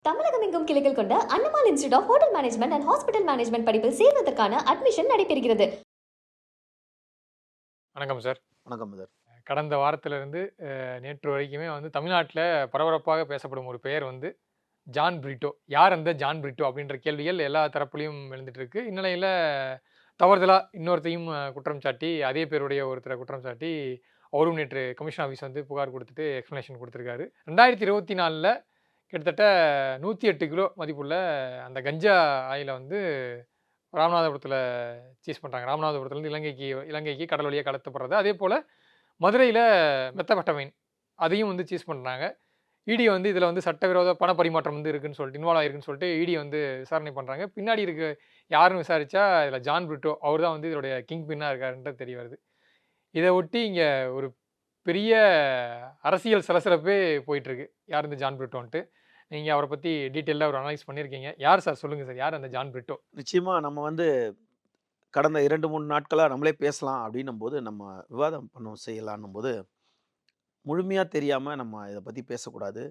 தமிழகம் எங்கும் கிளைகள் கொண்ட Annamal institute of hotel management and hospital management படிப்பில் சேர்வதற்கான அட்மிஷன் நடைபெறுகிறது. வணக்கம் சார். வணக்கம் சார். கடந்த வாரத்திலிருந்து நேற்று வரைக்குமே தமிழ்நாட்டில பரபரப்பாக பேசப்படும் ஒரு பெயர் ஜான் பிரிட்டோ. யார் அந்த ஜான் பிரிட்டோ அப்படின்ற கேள்விகள் எல்லா தரப்புலயும் எழுந்துட்டு இருக்கு. இந்நிலையில தவறுதலா இன்னொருத்தையும் குற்றம் சாட்டி, அதே பேருடைய ஒருத்தரை குற்றம் சாட்டி, அவரும் நேற்று கமிஷன் ஆஃபீஸ் புகார் குடுத்துட்டு எக்ஸ்ப்ளனேஷன் குடுத்திருக்காரு. 2024ல கிட்டத்தட்ட 108 கிலோ மதிப்புள்ள அந்த கஞ்சா ஆயில ராமநாதபுரத்தில சீஸ் பண்றாங்க. ராமநாதபுரத்திலிருந்து இலங்கைக்கு கடல் வழியா கடத்தப்படுறது. அதேபோல மதுரையில மெத்தபெட்டமைன் அதையும் சீஸ் பண்றாங்க. இடி இதுல சட்டவிரோத பண பரிமாற்றம் இருக்குன்னு சொல்லிட்டு இன்வால்வ் ஆயிருக்குன்னு சொல்லிட்டு இடி விசாரணை பண்றாங்க. பின்னாடி யாருன்னு விசாரிச்சா இதுல ஜான் பிரிட்டோ அவர் தான் இதோடைய கிங் பின்னா இருக்காருன்றது தெரிய வருது. இத ஒட்டி இங்க ஒரு பெரிய அரசியல் சலசலப்பே போயிட்டு இருக்கு. யார் இந்த ஜான் பிரிட்டோன்ட்டு. நீங்க அவர பத்தி டீட்டெயிலா ஒரு அனலைஸ் பண்ணியிருக்கீங்க. யார் சார் சொல்லுங்க சார். யார் அந்த ஜான் பிரிட்டோ? நிச்சயமா நம்ம கடந்த 2, 3 நாட்களா நம்மளே பேசலாம் அப்படின்னும்போது, நம்ம விவாதம் செய்யலான்னும்போது, முழுமையா தெரியாம நம்ம இத பத்தி பேசக்கூடாது.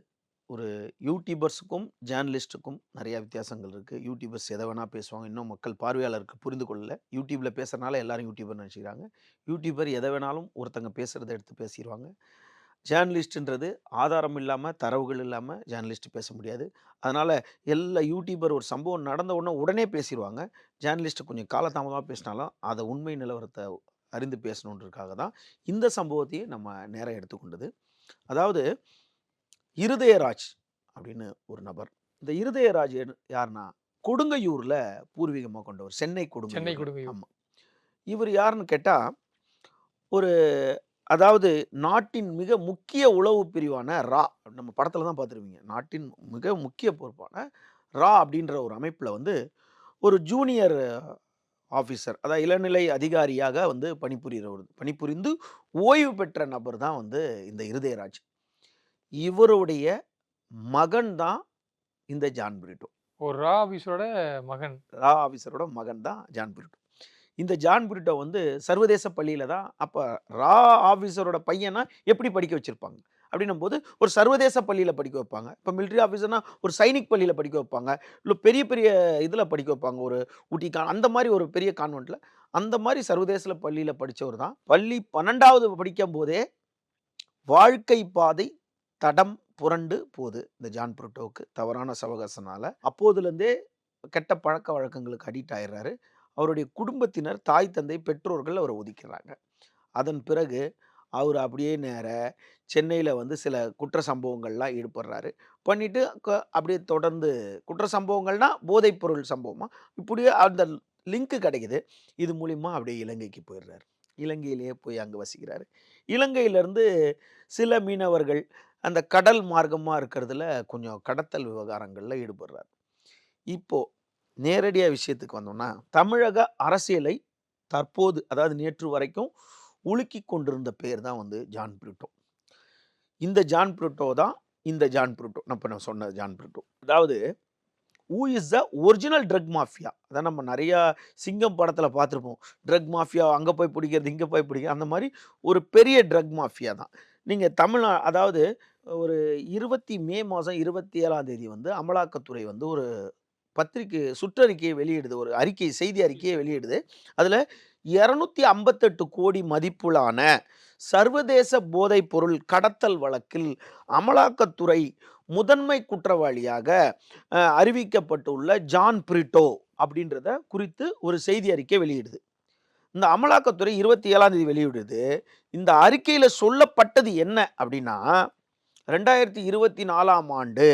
ஒரு யூடியூபர்ஸுக்கும், ஜேர்னலிஸ்ட்டுக்கும் நெறைய வித்தியாசங்கள் இருக்கு. யூடியூபர்ஸ் எத வேணா பேசுவாங்க. இன்னும் மக்கள் பார்வையாளருக்கு புரிந்து கொள்ளல. யூடியூப்ல பேசுறனால எல்லாரும் யூடியூபர்ன்னு நெனச்சுக்கிறாங்க. யூடியூபர் எத வேணாலும் ஒருத்தங்க பேசுறத எடுத்து பேசிருவாங்க. ஜேர்னலிஸ்ட்ன்றது ஆதாரம் இல்லாம, தரவுகள் இல்லாம ஜேர்னலிஸ்ட் பேச முடியாது. அதனால எல்லா யூடியூபர் ஒரு சம்பவம் நடந்த உடனே பேசிருவாங்க. ஜேர்னலிஸ்ட் கொஞ்சம் காலதாமதமா பேசினாலும், அத உண்மை நிலவரத்த அறிந்து பேசணுன்றதுக்காக தான் இந்த சம்பவத்தையும் நம்ம நேரா எடுத்துக்கொண்டது. அதாவது இருதயராஜ் அப்படின்னு ஒரு நபர். இந்த இருதயராஜ் யாருன்னா, கொடுங்கையூர்ல பூர்வீகமா கொண்டவர். சென்னை சென்னை கொடுங்கையூர். கொடுங்கையூர். ஆமா. இவர் யாருன்னு கேட்டா, ஒரு அதாவது நாட்டின் மிக முக்கிய உளவு பிரிவான ரா, நம்ம படத்துல தான் பார்த்துருப்பீங்க. நாட்டின் மிக முக்கிய பொறுப்பான ரா அப்படின்ற ஒரு அமைப்புல ஒரு ஜூனியர் ஆஃபீசர், அதாவது இளநிலை அதிகாரியாக பணிபுரிந்து ஓய்வு பெற்ற நபர் தான் இந்த இருதயராஜ். இவருடைய மகன் தான் இந்த ஜான் பிரிட்டோ. ஒரு ரா ஆபீஸரோட மகன். ரா ஆஃபீஸரோட மகன் தான் ஜான் பிரிட்டோ. இந்த ஜான் பிரிட்டோ சர்வதேச பள்ளியில தான், அப்ப ரா ஆஃபீஸரோட பையனா எப்படி படிக்க வச்சிருப்பாங்க அப்படின்னும்போது, ஒரு சர்வதேச பள்ளியில படிக்க வைப்பாங்க. இப்போ மிலிட்டரி ஆஃபீஸர்னா ஒரு சைனிக் பள்ளியில படிக்க வைப்பாங்க. இல்லை பெரிய பெரிய இதில் படிக்க வைப்பாங்க. ஒரு ஊட்டி அந்த மாதிரி ஒரு பெரிய கான்வென்ட்ல, அந்த மாதிரி சர்வதேச பள்ளியில படித்தவர் தான். பள்ளி 12வது படிக்கும் போதே வாழ்க்கை பாதை தடம் புரண்டு போகுது இந்த ஜான் பிரிட்டோவுக்கு, தவறான சவகாசனால. அப்போதுலேருந்தே கெட்ட பழக்க வழக்கங்களுக்கு அடிக்ட் ஆயிடுறாரு. அவருடைய குடும்பத்தினர், தாய் தந்தை, பெற்றோர்கள் அவரை ஒதுக்கிறாங்க. அதன் பிறகு அவர் அப்படியே நேர சென்னையில் சில குற்ற சம்பவங்கள்லாம் ஈடுபடுறாரு. பண்ணிட்டு அப்படியே தொடர்ந்து குற்ற சம்பவங்கள்னா போதைப் பொருள் சம்பவமா இப்படியே அந்த லிங்க் கிடைக்குது. இது மூலிமா அப்படியே இலங்கைக்கு போயிடுறாரு. இலங்கையிலேயே போய் அங்கே வசிக்கிறாரு. இலங்கையிலேருந்து சில மீனவர்கள் அந்த கடல் மார்க்கமாக இருக்கிறதுல கொஞ்சம் கடத்தல் விவகாரங்களில் ஈடுபடுறார். இப்போ நேரடியாக விஷயத்துக்கு வந்தோம்னா, தமிழக அரசியலை தற்போது, அதாவது நேற்று வரைக்கும் உலுக்கி கொண்டிருந்த பேர் தான் ஜான் பிரிட்டோ. இந்த ஜான் பிரிட்டோ தான் இந்த ஜான் பிரிட்டோ. நான் சொன்ன ஜான் பிரிட்டோ. அதாவது who is the original drug mafia. அதான் நம்ம நிறையா சிங்கம் படத்தில் பார்த்துருப்போம். ட்ரக் மாஃபியா அங்கே போய் பிடிக்கிறது, இங்கே போய் பிடிக்கிறது, அந்த மாதிரி ஒரு பெரிய ட்ரக் மாஃபியா தான். நீங்கள் அதாவது ஒரு மே மாதம் 27ஆம் தேதி அமலாக்கத்துறை ஒரு பத்திரிகை சுற்றறிக்கையை வெளியிடுது. ஒரு செய்தி அறிக்கையை வெளியிடுது. அதில் 258 கோடி மதிப்புளான சர்வதேச போதைப் பொருள் கடத்தல் வழக்கில் அமலாக்கத்துறை முதன்மை குற்றவாளியாக அறிவிக்கப்பட்டுள்ள ஜான் பிரிட்டோ அப்படின்றத குறித்து ஒரு செய்தி அறிக்கை வெளியிடுது. இந்த அமலாக்கத்துறை 27ஆம் தேதி வெளியிடுது. இந்த அறிக்கையில் சொல்லப்பட்டது என்ன அப்படின்னா, 2024ஆம் ஆண்டு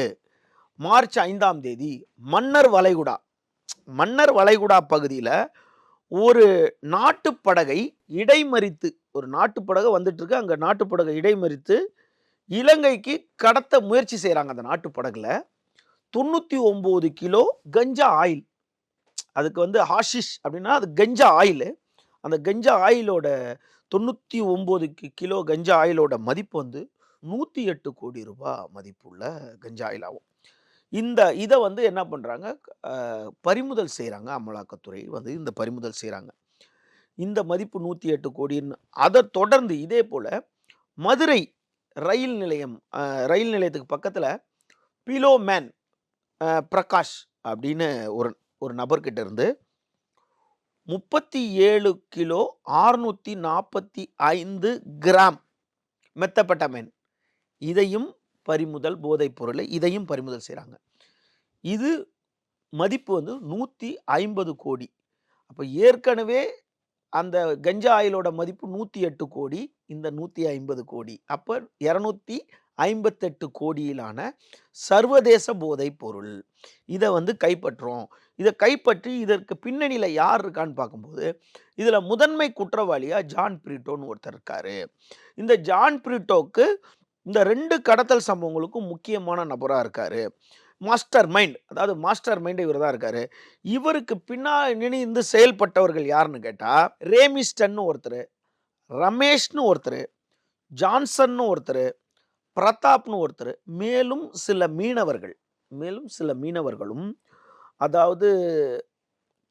மார்ச் 5ஆம் தேதி மன்னர் வளைகுடா பகுதியில் ஒரு நாட்டுப்படகை இடைமறித்து, ஒரு நாட்டுப்படகை வந்துட்டு இருக்கு, அங்கே நாட்டுப்படகை இடைமறித்து இலங்கைக்கு கடத்த முயற்சி செய்கிறாங்க. அந்த நாட்டுப்படகுல 99 கிலோ கஞ்சா ஆயில். அதுக்கு ஹாஷிஷ் அப்படின்னா அது கஞ்சா ஆயில். அந்த கஞ்சா ஆயிலோட 99 கிலோ கஞ்சா ஆயிலோட மதிப்பு 108 கோடி ரூபாய் மதிப்புள்ள கஞ்சா ஆயில் ஆகும். இதை என்ன பண்ணுறாங்க, பறிமுதல் செய்கிறாங்க. அமலாக்கத்துறை இந்த பறிமுதல் செய்கிறாங்க. இந்த மதிப்பு 108 கோடின்னு. அதை தொடர்ந்து இதே போல் மதுரை ரயில் நிலையத்துக்கு பக்கத்தில் பிலோமேன் பிரகாஷ் அப்படின்னு ஒரு ஒரு நபர்கிட்ட இருந்து 37 கிலோ 645 கிராம் மெத்தபெட்டமைன் இதையும் பறிமுதல் போதைப் பொருளை இதையும் பறிமுதல் செய்கிறாங்க. இது மதிப்பு வந்து 150 கோடி. அப்போ ஏற்கனவே அந்த கஞ்சா ஆயிலோட மதிப்பு 108 கோடி, இந்த 150 கோடி. அப்போ 258 கோடியிலான சர்வதேச போதைப் பொருள். இதை வந்து கைப்பற்றோம். இதை கைப்பற்றி இதற்கு பின்னணியில் யார் இருக்கான்னு பார்க்கும்போது இதில் முதன்மை குற்றவாளியா ஜான் பிரிட்டோன்னு ஒருத்தர் இருக்காரு. இந்த ஜான் பிரிட்டோக்கு இந்த 2 கடத்தல் சம்பவங்களுக்கும் முக்கியமான நபராக இருக்காரு. மாஸ்டர் மைண்ட், அதாவது மாஸ்டர் மைண்ட் இவர் தான் இருக்காரு. இவருக்கு பின்னாடி செயல்பட்டவர்கள் யாருன்னு கேட்டால் ரேமிஸ்டன்னு ஒருத்தர், ரமேஷ்னு ஒருத்தர், ஜான்சன்னு ஒருத்தர், பிரதாப்னு ஒருத்தர், மேலும் சில மீனவர்களும் அதாவது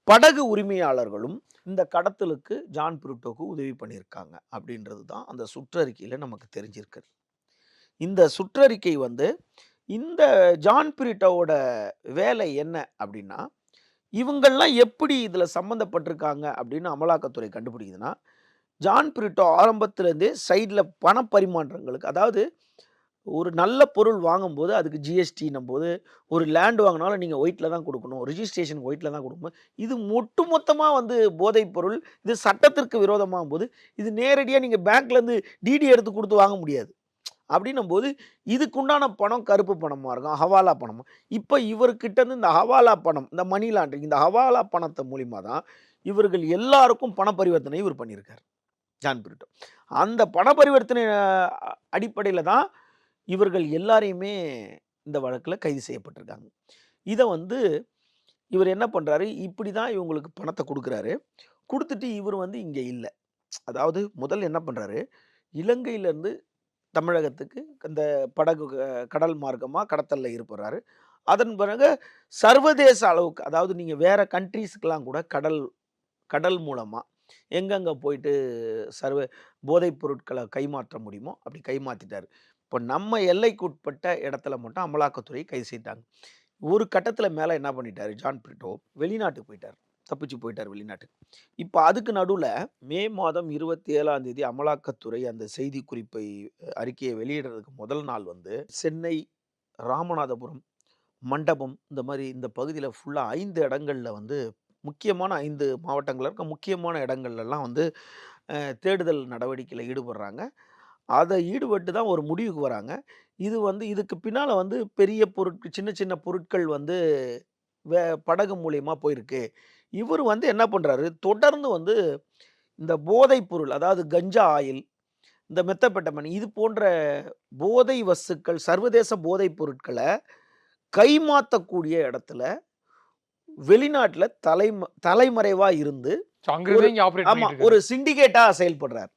படகு உரிமையாளர்களும் இந்த கடத்தலுக்கு ஜான் பிரிட்டோக்கு உதவி பண்ணியிருக்காங்க அப்படின்றது தான் அந்த சுற்றறிக்கையில் நமக்கு தெரிஞ்சிருக்கு. இந்த சுற்றறிக்கை வந்து இந்த ஜான் பிரிட்டோவோட வேலை என்ன அப்படின்னா, இவங்கள்லாம் எப்படி இதில் சம்மந்தப்பட்டிருக்காங்க அப்படின்னு அமலாக்கத்துறை கண்டுபிடிக்குதுன்னா, ஜான் பிரிட்டோ ஆரம்பத்திலேருந்தே சைடில் பண பரிமாற்றங்களுக்கு, அதாவது ஒரு நல்ல பொருள் வாங்கும்போது அதுக்கு ஜிஎஸ்டின்னும் போது, ஒரு லேண்ட் வாங்கினாலும் நீங்கள் ஒயிட்டில் தான் கொடுக்கணும், ரிஜிஸ்ட்ரேஷன் ஒயிட்டில் தான் கொடுக்கணும். இது மொத்தமாக வந்து போதைப் பொருள், இது சட்டத்திற்கு விரோதமாகும் போது இது நேரடியாக நீங்கள் பேங்க்லேருந்து டிடி எடுத்து கொடுத்து வாங்க முடியாது. அப்படின்னும் போது இதுக்குண்டான பணம் கருப்பு பணமாக இருக்கும், ஹவாலா பணமாக. இப்போ இவர்கிட்டருந்து இந்த ஹவாலா பணம், இந்த மணி லாண்ட்ரிங், இந்த ஹவாலா பணத்தை மூலிமா தான் இவர்கள் எல்லாருக்கும் பண பரிவர்த்தனை இவர் பண்ணியிருக்கார் ஜான் பிரிட்டோ. அந்த பண பரிவர்த்தனை அடிப்படையில் தான் இவர்கள் எல்லாரையுமே இந்த வழக்கில் கைது செய்யப்பட்டிருக்காங்க. இதை வந்து இவர் என்ன பண்ணுறாரு, இப்படி தான் இவங்களுக்கு பணத்தை கொடுக்குறாரு. கொடுத்துட்டு இவர் வந்து இங்கே இல்லை. அதாவது முதல்ல என்ன பண்ணுறாரு, இலங்கையிலேருந்து தமிழகத்துக்கு அந்த படகு கடல் மார்க்கமாக கடத்தலில் ஈடுபடுறாரு. அதன் பிறகு சர்வதேச அளவுக்கு, அதாவது நீங்கள் வேறு கண்ட்ரீஸுக்கெலாம் கூட கடல் மூலமாக எங்கெங்கே போயிட்டு போதைப் பொருட்களை கைமாற்ற முடியுமோ அப்படி கைமாற்றிட்டார். இப்போ நம்ம எல்லைக்குட்பட்ட இடத்துல மட்டும் அமலாக்கத்துறை கைது செய்தாங்க. ஒரு கட்டத்தில் மேலே என்ன பண்ணிட்டார் ஜான் பிரிட்டோ, வெளிநாட்டுக்கு போயிட்டார், தப்பிச்சு போயிட்டார் வெளிநாட்டுக்கு. இப்போ அதுக்கு நடுவில் மே மாதம் 27ஆம் தேதி அமலாக்கத்துறை அந்த செய்தி குறிப்பை அறிக்கையை வெளியிடுறதுக்கு முதல் நாள் வந்து சென்னை, ராமநாதபுரம், மண்டபம், இந்த மாதிரி இந்த பகுதியில் ஃபுல்லாக 5 இடங்களில் வந்து முக்கியமான 5 மாவட்டங்களில் இருக்க முக்கியமான இடங்கள்லாம் வந்து தேடுதல் நடவடிக்கையில் ஈடுபடுறாங்க. அதை ஈடுபட்டு தான் ஒரு முடிவுக்கு வராங்க. இது வந்து இதுக்கு பின்னால் வந்து பெரிய பொருட்கள், சின்ன சின்ன பொருட்கள் வந்து படகு மூலியமாக போயிருக்கு. இவர் வந்து என்ன பண்ணுறாரு, தொடர்ந்து வந்து இந்த போதைப் பொருள், அதாவது கஞ்சா ஆயில், இந்த மெத்தபெட்டமைன், இது போன்ற போதை வஸ்துக்கள், சர்வதேச போதைப் பொருட்களை கைமாற்றக்கூடிய இடத்துல வெளிநாட்டில் தலைமறைவாக இருந்து ஒரு சிண்டிகேட்டாக செயல்படுறார்.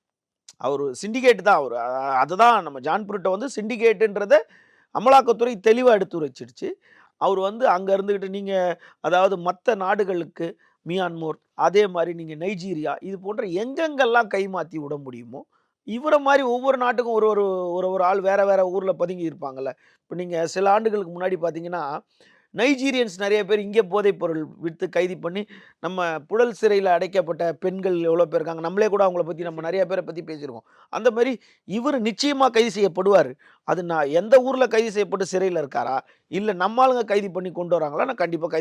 அவர் சிண்டிகேட் தான். அவர் அதுதான் நம்ம ஜான் பிரிட்டோ வந்து சிண்டிகேட்டுன்றத அமலாக்கத்துறை தெளிவாக எடுத்து வச்சிடுச்சு. அவர் வந்து அங்கே இருந்துக்கிட்டு நீங்கள், அதாவது மற்ற நாடுகளுக்கு, மியான்மர், அதே மாதிரி நீங்கள் நைஜீரியா, இது போன்ற எங்கெங்கெல்லாம் கைமாற்றி விட முடியுமோ, இவரை மாதிரி ஒவ்வொரு நாட்டுக்கும் ஒரு ஒரு ஒரு ஒரு ஆள் வேறு வேறு ஊரில் பதுங்கி இருப்பாங்கள்ல. இப்போ நீங்கள் சில ஆண்டுகளுக்கு முன்னாடி பார்த்தீங்கன்னா, நைஜீரியன்ஸ் நிறைய பேர் இங்கே போதைப் பொருள் விற்று கைது பண்ணி நம்ம புழல் சிறையில் அடைக்கப்பட்ட பெண்கள் எவ்வளோ பேர் இருக்காங்க. நம்மளே கூட அவங்கள பற்றி நம்ம நிறைய பேரை பற்றி பேசியிருக்கோம். அந்த மாதிரி இவர் நிச்சயமாக கைது செய்யப்படுவார். அது நான் எந்த ஊரில் கைது செய்யப்பட்டு சிறையில் இருக்காரா, இல்லை நம்ம ஆளுங்க கைது பண்ணி கொண்டு வராங்களா, நான் கண்டிப்பாக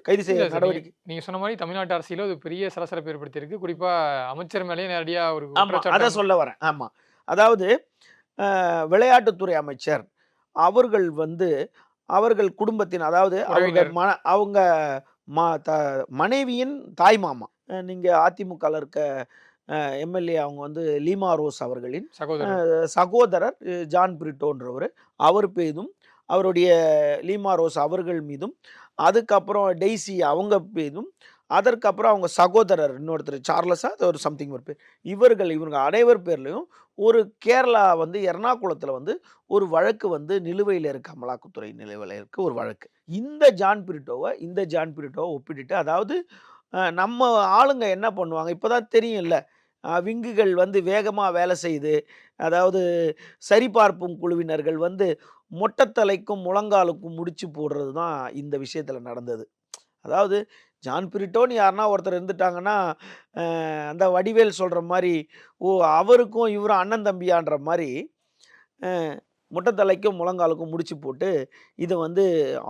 கைது செய்ய நடவடிக்கை. நீங்கள் சொன்ன மாதிரி தமிழ்நாட்டு அரசியல ஒரு பெரிய சலசலப்பு ஏற்படுத்தியிருக்கு. குறிப்பாக அமைச்சர் மேலேயே நேரடியாக ஒரு ஆமாம், அதை சொல்ல வரேன். ஆமாம், அதாவது விளையாட்டுத்துறை அமைச்சர் அவர்கள் வந்து அவர்கள் குடும்பத்தின், அதாவது அவங்க மனைவியின் தாய் மாமா, நீங்கள் அதிமுகவில் இருக்க எம்எல்ஏ, அவங்க வந்து லீமா ரோஸ் அவர்களின் சகோதரர் ஜான் பிரிட்டோன்றவர், அவர் மீதும், அவருடைய லீமா ரோஸ் அவர்கள் மீதும், அதுக்கப்புறம் டெய்ஸி அவங்க மீதும், அதற்கப்புறம் அவங்க சகோதரர் இன்னொருத்தர் சார்லஸா ஒரு சம்திங் ஒரு பேர், இவங்க அனைவர் பேர்லையும் ஒரு கேரளா வந்து எர்ணாகுளத்தில் வந்து ஒரு வழக்கு வந்து நிலுவையில் இருக்க, அமலாக்கத்துறை நிலுவையில் இருக்க ஒரு வழக்கு. இந்த ஜான் பிரிட்டோவை ஒப்பிட்டுட்டு, அதாவது நம்ம ஆளுங்க என்ன பண்ணுவாங்க இப்போதான் தெரியும் இல்லை, விங்குகள் வந்து வேகமாக வேலை செய்யுது. அதாவது சரிபார்ப்பும் குழுவினர்கள் வந்து மொட்டைத்தலைக்கும் முழங்காலுக்கும் முடிச்சு போடுறது தான் இந்த விஷயத்தில் நடந்தது. அதாவது ஜான் பிரிட்டோன்னு யாருன்னா ஒருத்தர் இருந்துட்டாங்கன்னா, அ அந்த வடிவேல் சொல்ற மாரி, ஓ! அவருக்கும் இவரும் அண்ணன் தம்பியான்ற மாரி, அ முட்டத்தலைக்கும் முழங்காலுக்கும் முடிச்சு போட்டு, இத வந்து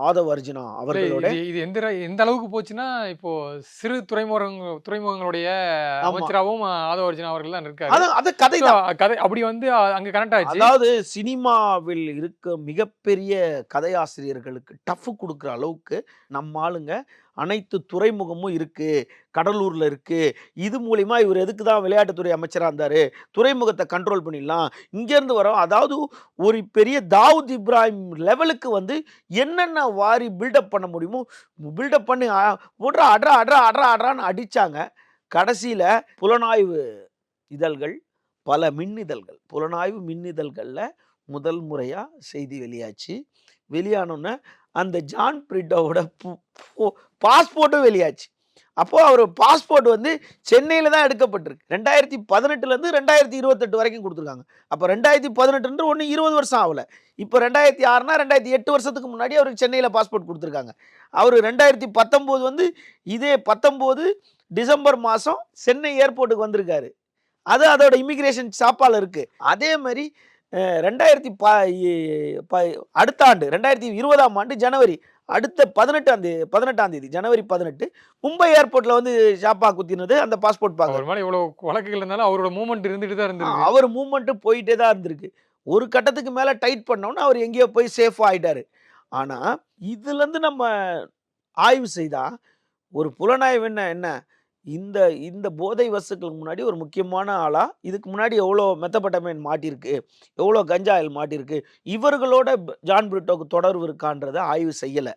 ஆதவ் அர்ஜுனா இல்ல அவர்களோட இது இது எந்த அளவுக்கு போச்சுன்னா, இப்போ சிறு துறைமுகங்களுடைய ஆமா. அமைச்சராவும் ஆதவ அர்ஜுனா அவர்கள் தான் இருக்காரு. அதான் அது கதை ஸோ தான். கதை அப்படி வந்து அங்க கனெக்ட் ஆச்சு. அதாவது சினிமாவில் இருக்க மிகப்பெரிய கதையாசிரியர்களுக்கு டஃப் குடுக்குற அளவுக்கு நம்ம ஆளுங்க அனைத்து துறைமுகமும் இருக்கு. கடலூர்ல இருக்கு. இது மூலியமா இவரு எதுக்கு தான் விளையாட்டுத்துறை அமைச்சரா இருந்தாரு. துறைமுகத்த கண்ட்ரோல் பண்ணிடலாம். இங்கேருந்து வரோம். அதாவது ஒரு பெரிய தாவூத் இப்ராஹிம் லெவலுக்கு வந்து என்னென்ன வாரி பில்டப் பண்ண முடியுமோ, பில்டப் பண்ணி "உட்றா, அட்றா, அட்றா, அட்றா, அட்றான்னு" அடிச்சாங்க. கடைசியில புலனாய்வு இதழ்கள், பல மின்னிதழ்கள், புலனாய்வு மின்னிதழ்கள்ல முதல் முறையா செய்தி வெளியாச்சு. வெளியானோனே அந்த ஜான் பிரிட்டோவோட பு பு பாஸ்போர்ட்டும் வெளியாச்சு. அப்போ அவரு பாஸ்போர்ட் வந்து சென்னையில தான் எடுக்கப்பட்டிருக்கு. 2018லேருந்து 2028 வரைக்கும் குடுத்துருக்காங்க. அப்ப 2018 ஒண்ணும் 20 வருஷம் ஆவல. இப்ப 2006னா 2008 வருஷத்துக்கு முன்னாடி அவருக்கு சென்னையில பாஸ்போர்ட் குடுத்துருக்காங்க. அவரு 2019 வந்து இதே 19 டிசம்பர் மாசம் சென்னை ஏர்போர்ட்டுக்கு வந்திருக்காரு. அது அதோட இமிகிரேஷன் சாப்பால இருக்கு. அதே மாரி 2000 ப இ ப அடுத்த ஆண்டு 2020ஆம் ஆண்டு ஜனவரி அடுத்த 18ஆம் தேதி ஜனவரி 18 மும்பை ஏர்போர்ட்ல வந்து ஷாப்பா குத்தினது அந்த பாஸ்போர்ட் அவர் பாக்கர். மேல இவ்வளோ வழக்குகள் இருந்தாலும் அவரோட மூவ்மெண்ட் இருந்துட்டு தான் இருந்திருக்கு. அவர் மூவ்மெண்ட் போயிட்டே தான் இருந்திருக்கு. ஒரு கட்டத்துக்கு மேல டைட் பண்ணோனே அவர் எங்கேயோ போய் சேஃபா ஆயிட்டாரு. ஆனா, இதுலருந்து நம்ம ஆய்வு செய்தா ஒரு புலனாய்வு என்ன என்ன இந்த இந்த போதை வஸ்துக்களுக்கு முன்னாடி ஒரு முக்கியமான ஆளா, இதுக்கு முன்னாடி எவ்வளோ மெத்தபட்டமைன் மாட்டியிருக்கு, எவ்வளோ கஞ்சா ஆயில் மாட்டியிருக்கு, இவர்களோட ஜான் பிரிட்டோக்கு தொடர்பு இருக்கான்றத ஆய்வு செய்யல.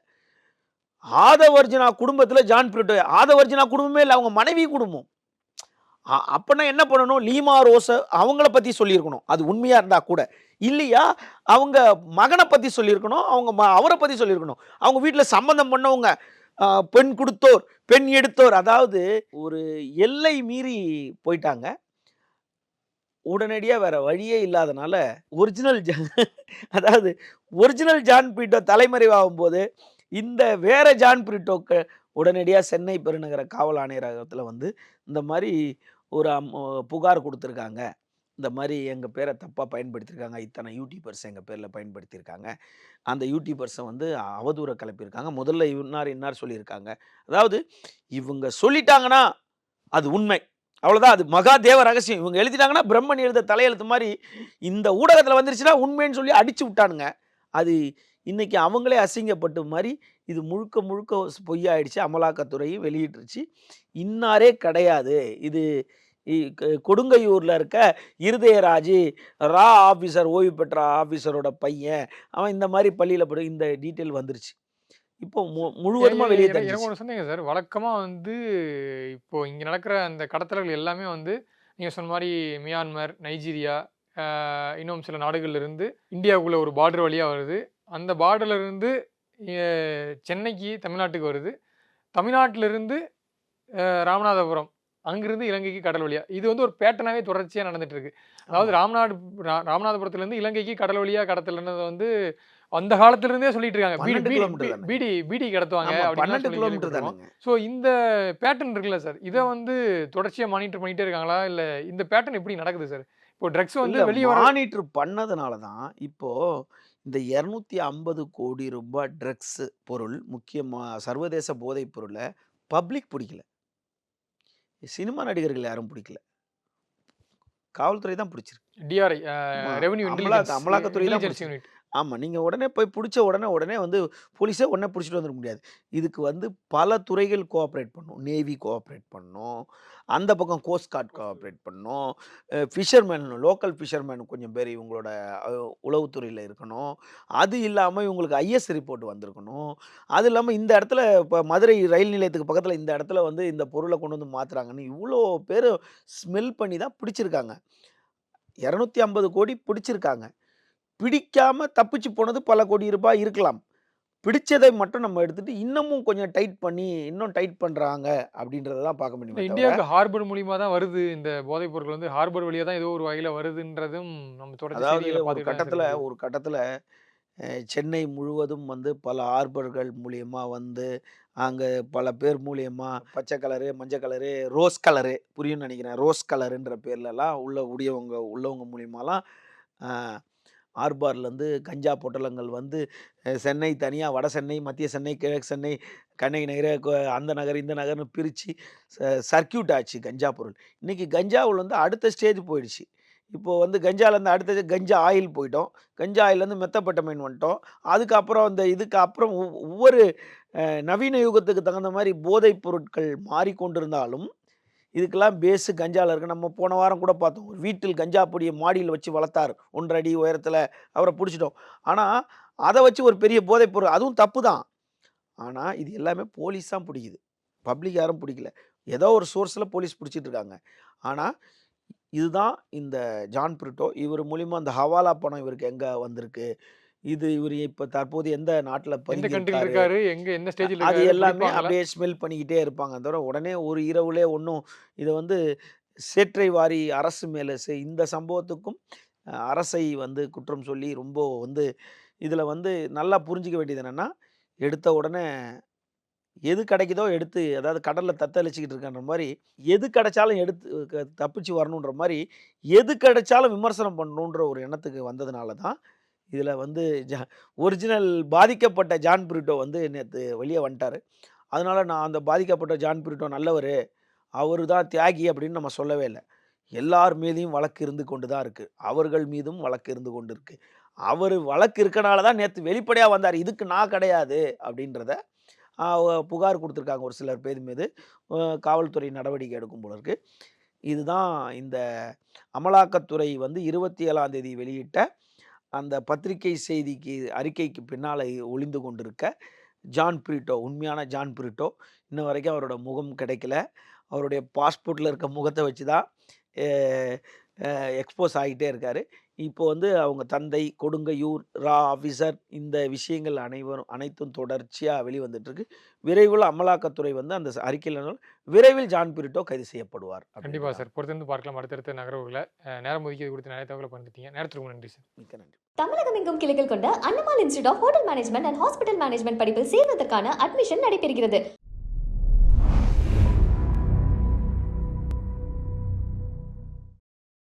ஆதவ் அர்ஜுனா குடும்பத்தில ஜான் பிரிட்டோ ஆதவ் அர்ஜுனா குடும்பமே இல்ல. அவங்க மனைவி குடும்பம். அப்பன்னா என்ன பண்ணணும்? லீமா ரோஸ அவங்கள பத்தி சொல்லியிருக்கணும். அது உண்மையா இருந்தா கூட. இல்லையா, அவங்க மகன பத்தி சொல்லியிருக்கணும். அவங்க அவர பத்தி சொல்லியிருக்கணும். அவங்க வீட்ல சம்மந்தம் பண்ணவங்க, அ பெண் குடுத்தோர், பெண் எடுத்தோர். அதாவது ஒரு எல்லை மீறி போயிட்டாங்க. உடனடியா வேற வழியே இல்லாதனால, ஒரிஜினல் ஜா அதாவது ஒரிஜினல் ஜான் பிரிட்டோ தலைமறைவாகும்போது, இந்த வேற ஜான் பிரிட்டோக்கு உடனடியா சென்னை பெருநகர காவல் ஆணையரகத்துல வந்து, இந்த மாரி ஒரு புகார் குடுத்துருக்காங்க. இந்த மாரி எங்க பேர தப்பா பயன்படுத்தியிருக்காங்க. இத்தன யூடியூபர்ஸ் எங்க பேர்ல பயன்படுத்தியிருக்காங்க. அந்த யூடியூபர்ஸ வந்து அவதூற கிளப்பியிருக்காங்க. முதல்ல இன்னார், இன்னார் சொல்லியிருக்காங்க. அதாவது இவங்க சொல்லிட்டாங்கன்னா, அது உண்மை. அவ்வளோதான். அது மகா தேவ ரகசியம். இவங்க எழுதிட்டாங்கன்னா, பிரம்மன் எழுத தலையெழுத்து மாரி, இந்த ஊடகத்தில வந்துருச்சுன்னா உண்மைன்னு சொல்லி அடிச்சு விட்டானுங்க. அது இன்னைக்கு அவங்களே அசிங்கப்பட்டு மாரி, இது முழுக்க முழுக்க பொய்யாயிடுச்சு. அமலாக்கத்துறையும் வெளியிட்டுருச்சு. இன்னாரே கிடையாது. இது கொடுங்கையூர்ல இருக்க இருதயராஜு, ஆஃபீசர் ஓய்வு பெற்ற ஆஃபீசரோட பையன். அவன் இந்த மாரி பள்ளியில இந்த டீட்டெயில் வந்துருச்சு. இப்போ எ முழுவதுமா எ வெளிய எனக்கு தெரிஞ்சுச்சு. ஒண்ணு சொன்னீங்க சார். வழக்கமா வந்து இப்போ இங்க நடக்கிற அந்த கடத்தல்கள் எல்லாமே வந்து, நீங்க சொன்ன மாரி மியான்மர், நைஜீரியா, இன்னும் சில நாடுகள்ல இருந்து இந்தியாவுக்குள்ள ஒரு பார்டர் வழியா வருது. அந்த பார்டர்ல இருந்து எ சென்னைக்கு, தமிழ்நாட்டுக்கு வருது. தமிழ்நாட்டில இருந்து ராமநாதபுரம், அங்கிருந்து இலங்கைக்கு கடல் வழியா. இது வந்து ஒரு பேட்டர்னாவே தொடர்ச்சியா நடந்துட்டு இருக்கு. அதாவது ஆமா. ராமநாதபுரத்திலிருந்து இலங்கைக்கு கடல் வழியா கடத்தல்ன்றத வந்து அந்த காலத்துல இருந்தே சொல்லிட்டு இருக்காங்க. பீடி 12 பீடி பீ கிலோமீட்டர் தானங்க. பீடி பீடி கடத்துவாங்க ஆமா. அப்படின்லாம் 12 சொல்லி கிலோமீட்டர் கேள்விப்பட்டுருக்கோம். தானங்க. ஸோ இந்த பேட்டர்ன் இருக்குல்ல சார், இத வந்து தொடர்ச்சியா மானிட்டர் பண்ணிட்டே இருக்காங்களா? இல்ல இந்த பேட்டர்ன் எப்படி நடக்குது சார்? இப்போ ட்ரக்ஸ் வந்து இல்ல வெளிய வர மானிட்டர் பண்ணதுனால தான், இப்போ இந்த ரூ. 250 கோடி ட்ரக்ஸ் பொருள், முக்கியமா சர்வதேச போதைப் பொருள பப்ளிக் புடிக்கல. சினிமா நடிகர்கள் யாரும் புடிக்கல. காவல்துறை தான் புடிச்சிருக்கு. டிஆர்ஐ ஆமா. ரெவென்யூ இன்டெலிஜென்ஸ் அமலாக்கத்துறை தான் இன்டெலிஜென்ஸ் புடிச்சிருக்கு. யூனிட். ஆமா. நீங்க உடனே போய் புடிச்ச உடனே உடனே வந்து போலீஸே உடனே புடிச்சிட்டு வந்துர முடியாது. இதுக்கு வந்து பல துறைகள் கோஆப்பரேட் பண்ணும். நேவி கோஆப்பரேட் பண்ணும். அந்த பக்கம் கோஸ்ட் கார்ட் கோஆப்பரேட் பண்ணும். லோக்கல் ஃபிஷர்மேன் கொஞ்சம் பேர் இவங்களோட அ உளவுத்துறையில இருக்கணும். அது இல்லாம இவங்களுக்கு ஐஎஸ் ரிப்போர்ட் வந்திருக்கணும். அது இல்லாம இந்த இடத்துல இப்ப மதுரை ரயில் நிலையத்துக்கு பக்கத்துல இந்த இடத்துல வந்து இந்த பொருள கொண்டு வந்து மாத்துறாங்கன்னு இவ்ளோ பேரு ஸ்மெல் பண்ணி தான் பிடிச்சிருக்காங்க. 250 கோடி பிடிச்சிருக்காங்க. பிடிக்காம தப்பிச்சு போனது பல கோடி ரூபாய் இருக்கலாம். பிடிச்சதை மட்டும் நம்ம எடுத்துட்டு இன்னமும் கொஞ்சம் டைட் பண்ணி இன்னும் டைட் பண்றாங்க அப்படின்றத தான் பார்க்க இல்ல முடியுமே தவிர இந்தியாவுக்கு ஹார்பர் மூலியமா தான் வருது. இந்த போதைப் பொருட்கள் வந்து ஹார்பர் வழியா தான் ஏதோ ஒரு வகையில வருதுன்றதும் நம்ம தொடர்ச்சி அதாவது செய்திகள பார்த்துட்டு தான் சார் முடியுது. ஒரு கட்டத்துல சென்னை முழுவதும் வந்து பல ஹார்பர்கள் மூலியமா வந்து அங்க பல பேர் மூலியமா பச்சை கலரு, மஞ்சள் கலரு, ரோஸ் கலரு புரியும்னு நினைக்கிறேன். ரோஸ் கலருன்ற பேர்லலாம் உள்ளவங்க மூலியமாலாம் அ ஆர்பார்லேருந்து கஞ்சா பொட்டலங்கள் வந்து சென்னை தனியா வட சென்னை, மத்திய சென்னை, கிழக்கு சென்னை, கண்ணகி நகர அந்த நகர், இந்த நகர்னு பிரிச்சு சர்க்யூட் ஆச்சு கஞ்சா பொருள். இன்னைக்கு கஞ்சாவுல வந்து அடுத்த ஸ்டேஜ் போயிடுச்சு. இப்போ வந்து கஞ்சாலேருந்து அடுத்தது கஞ்சா ஆயில் போயிட்டோம். கஞ்சா ஆயில்லேருந்து மெத்தபெட்டமைன் வந்துட்டோம். அதுக்கப்புறம் இதுக்கு அப்புறம் ஒவ்வொரு நவீன யுகத்துக்கு தகுந்த மாரி போதைப் பொருட்கள் மாறிக்கொண்டிருந்தாலும், இதுக்கெல்லாம் பேஸு கஞ்சால இருக்கு. நம்ம போன வாரம் கூட பார்த்தோம். ஒரு வீட்டில் கஞ்சா பொடிய மாடியில வச்சு வளர்த்தார். 1 1/2 அடி உயரத்தில அவர புடிச்சுட்டோம். ஆனா, அத வச்சு ஒரு பெரிய போதைப் பொருள் அதுவும் தப்பு தான். ஆனா, இது எல்லாமே போலீஸ் தான் புடிக்குது. பப்ளிக் யாரும் புடிக்கல. ஏதோ ஒரு சோர்ஸ்ல போலீஸ் புடிச்சிட்டு இருக்காங்க. ஆனா, இதுதான் இந்த ஜான் பிரிட்டோ. இவர் மூலியமா இந்த ஹவாலா பணம் இவருக்கு எங்க வந்திருக்கு? இவரு இப்ப தற்போது எந்த நாட்ல எந்த கண்ட்ரில பதுங்கியிருக்காரு? இருக்காரு? எந்த ஸ்டேஜ்ல அது இருக்காரு? எல்லாமே பிடிப்பாங்களா? அப்படியே ஸ்மெல் பண்ணிக்கிட்டே இருப்பாங்க. தவிர உடனே ஒரு இரவுலே ஒண்ணும் இத வந்து சேற்றை வாரி அரசு மேல இந்த சம்பவத்துக்கும் அரசை வந்து குற்றம் சொல்லி ரொம்ப வந்து இதுல வந்து நல்லா புரிஞ்சுக்க வேண்டியது என்னன்னா, எடுத்த உடனே எது கிடைக்குதோ எடுத்து அதாவது கடல்ல தத்தளிச்சுக்கிட்டு இருக்கன்ற மாரி, எது கிடைச்சாலும் எடுத்து தப்பிச்சு வரணுன்ற மாரி, எது கிடைச்சாலும் விமர்சனம் பண்ணணுன்ற ஒரு எண்ணத்துக்கு வந்ததுனால தான், இதுல வந்து ஜ ஒரிஜினல் பாதிக்கப்பட்ட ஜான் பிரிட்டோ வந்து நேத்து வெளிய வந்துட்டாரு. அதனால நான் அந்த பாதிக்கப்பட்ட ஜான் பிரிட்டோ நல்லவரு, அவரு தான் தியாகி அப்படின்னு நம்ம சொல்லவே இல்ல. எல்லார் மீதையும் வழக்கு இருந்து கொண்டு தான் இருக்கு. அவர்கள் மீதும் வழக்கு இருந்து கொண்டு இருக்கு. அவரு வழக்கு இருக்கனால தான் நேத்து வெளிப்படையா வந்தாரு. இதுக்கு நான் கிடையாது அப்படின்றத புகார் குடுத்துருக்காங்க ஒரு சிலர் பேர் மீது. காவல்துறை நடவடிக்கை எடுக்கும் போல இருக்கு. இதுதான் இந்த அமலாக்கத்துறை வந்து 27ஆம் தேதி வெளியிட்ட அந்த பத்திரிகை அறிக்கைக்கு பின்னால ஒளிந்து கொண்டிருக்க ஜான் பிரிட்டோ, உண்மையான ஜான் பிரிட்டோ. இன்ன வரைக்கும் அவரோட முகம் கிடைக்கல. அவருடைய பாஸ்போர்ட்ல இருக்க முகத்த வச்சு தான் எ அ எக்ஸ்போஸ் ஆகிட்டே இருக்காரு. இப்போ வந்து அவங்க தந்தை, கொடுங்கையூர், ஆஃபீசர் இந்த விஷயங்கள் அனைத்தும் தொடர்ச்சியா வெளிவந்துட்டுருக்கு. விரைவில் அமலாக்கத்துறை வந்து அந்த அறிக்கையில விரைவில் ஜான் பிரிட்டோ கைது செய்யப்படுவார் கண்டிப்பா அப்படின்றதான். சார். பொறுத்திருந்து பார்க்கலாம் அடுத்தடுத்த நகர்வுகள. நேரம் ஒதுக்கியது குறித்து நிறைய தகவல பகிர்ந்துட்டீங்க. நேரத்திற்கு நன்றி சார். மிக்க நன்றி. தமிழகம் எங்கும் கிளைகள் கொண்ட Annamal institute of hotel management and hospital management படிப்பில் சேர்வதற்கான அட்மிஷன் நடைபெறுகிறது.